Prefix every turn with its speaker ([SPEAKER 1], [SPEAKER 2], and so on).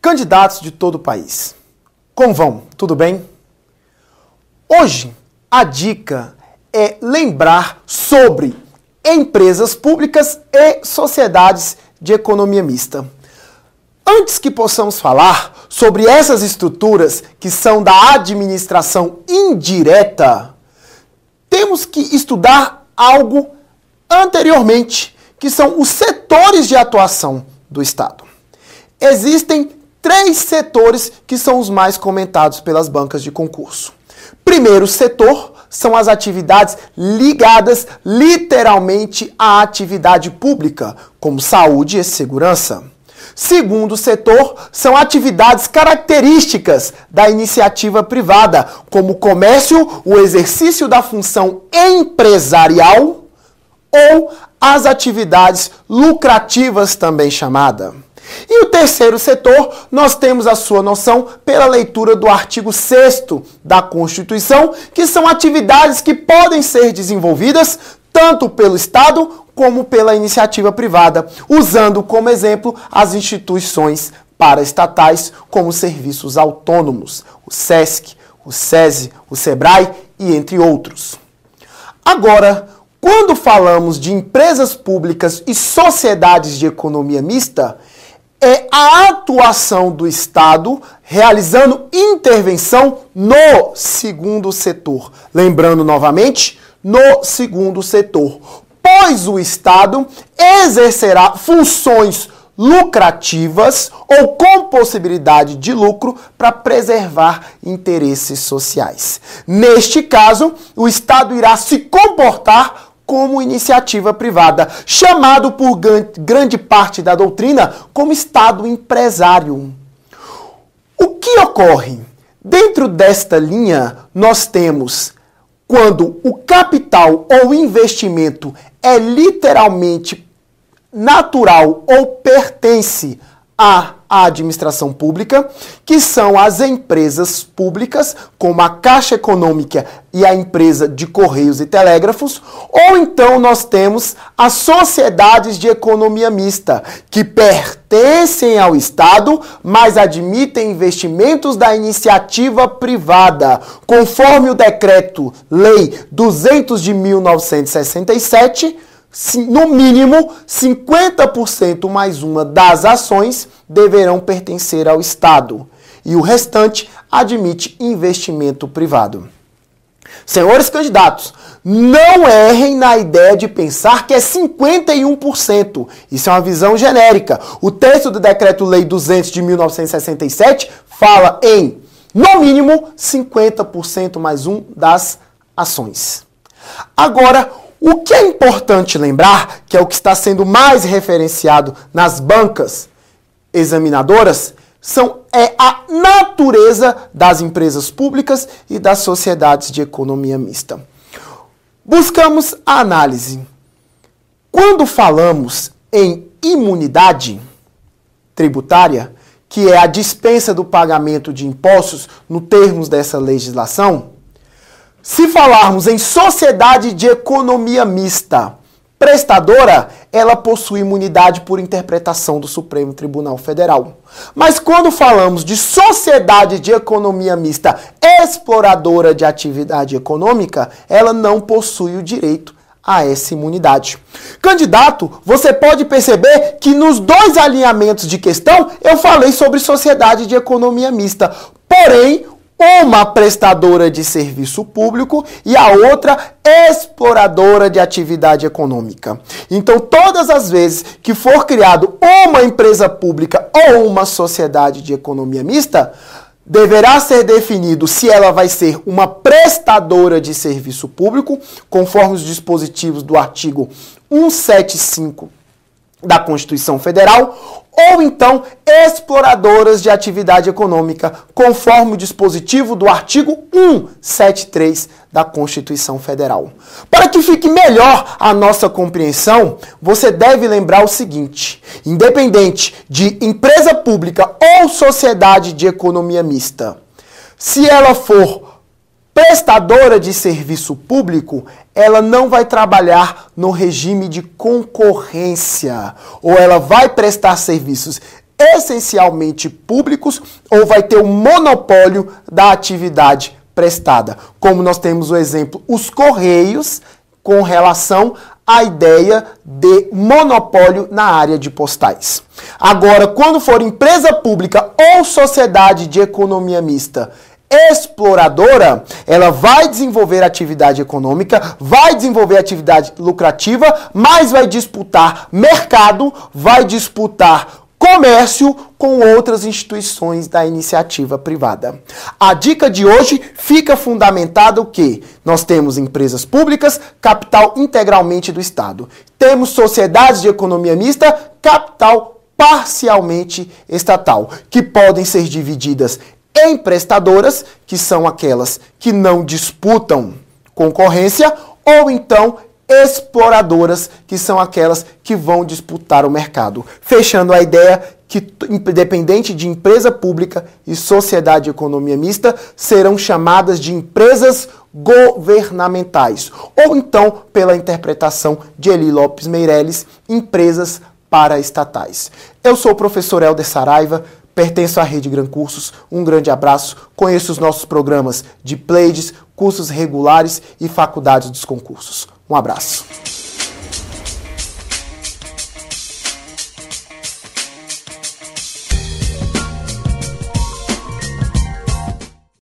[SPEAKER 1] Candidatos de todo o país, como vão? Tudo bem? Hoje, a dica é lembrar sobre empresas públicas e sociedades de economia mista. Antes que possamos falar sobre essas estruturas que são da administração indireta, temos que estudar algo anteriormente, que são os setores de atuação do Estado. Existem 3 setores que são os mais comentados pelas bancas de concurso. Primeiro setor são as atividades ligadas literalmente à atividade pública, como saúde e segurança. Segundo setor são atividades características da iniciativa privada, como o comércio, o exercício da função empresarial ou as atividades lucrativas também chamada. E o terceiro setor, nós temos a sua noção pela leitura do artigo 6º da Constituição, que são atividades que podem ser desenvolvidas tanto pelo Estado como pela iniciativa privada, usando como exemplo as instituições paraestatais como serviços autônomos, o SESC, o SESI, o SEBRAE e entre outros. Agora, quando falamos de empresas públicas e sociedades de economia mista, é a atuação do Estado realizando intervenção no segundo setor. Lembrando novamente, no segundo setor, pois o Estado exercerá funções lucrativas ou com possibilidade de lucro para preservar interesses sociais. Neste caso, o Estado irá se comportar como iniciativa privada, chamado por grande parte da doutrina como Estado empresário. O que ocorre? Dentro desta linha, nós temos quando o capital ou investimento é literalmente natural ou pertence à administração pública, que são as empresas públicas, como a Caixa Econômica e a empresa de Correios e Telégrafos, ou então nós temos as sociedades de economia mista, que pertencem ao Estado, mas admitem investimentos da iniciativa privada, conforme o Decreto-Lei 200 de 1967, no mínimo, 50% mais uma das ações deverão pertencer ao Estado e o restante admite investimento privado. Senhores candidatos, não errem na ideia de pensar que é 51%. Isso é uma visão genérica. O texto do Decreto-Lei 200 de 1967 fala em, no mínimo, 50% mais um das ações. Agora, o que é importante lembrar, que é o que está sendo mais referenciado nas bancas examinadoras, é a natureza das empresas públicas e das sociedades de economia mista. Buscamos a análise. Quando falamos em imunidade tributária, que é a dispensa do pagamento de impostos no termos dessa legislação, se falarmos em sociedade de economia mista prestadora, ela possui imunidade por interpretação do Supremo Tribunal Federal. Mas quando falamos de sociedade de economia mista exploradora de atividade econômica, ela não possui o direito a essa imunidade. Candidato, você pode perceber que nos 2 alinhamentos de questão eu falei sobre sociedade de economia mista, porém, uma prestadora de serviço público e a outra exploradora de atividade econômica. Então, todas as vezes que for criado uma empresa pública ou uma sociedade de economia mista, deverá ser definido se ela vai ser uma prestadora de serviço público, conforme os dispositivos do artigo 175 da Constituição Federal, ou então exploradoras de atividade econômica, conforme o dispositivo do artigo 173 da Constituição Federal. Para que fique melhor a nossa compreensão, você deve lembrar o seguinte: independente de empresa pública ou sociedade de economia mista, se ela for prestadora de serviço público, ela não vai trabalhar no regime de concorrência, ou ela vai prestar serviços essencialmente públicos ou vai ter um monopólio da atividade prestada. Como nós temos o exemplo, os Correios, com relação à ideia de monopólio na área de postais. Agora, quando for empresa pública ou sociedade de economia mista exploradora, ela vai desenvolver atividade econômica, vai desenvolver atividade lucrativa, mas vai disputar mercado, vai disputar comércio com outras instituições da iniciativa privada. A dica de hoje fica fundamentada o quê? Nós temos empresas públicas, capital integralmente do Estado. Temos sociedades de economia mista, capital parcialmente estatal, que podem ser divididas em prestadoras, que são aquelas que não disputam concorrência, ou então exploradoras, que são aquelas que vão disputar o mercado. Fechando a ideia que, independente de empresa pública e sociedade de economia mista, serão chamadas de empresas governamentais. Ou então, pela interpretação de Eli Lopes Meireles, empresas paraestatais. Eu sou o professor Helder Saraiva, pertenço à Rede Gran Cursos. Um grande abraço. Conheça os nossos programas de Pleiades, cursos regulares e faculdades dos concursos. Um abraço.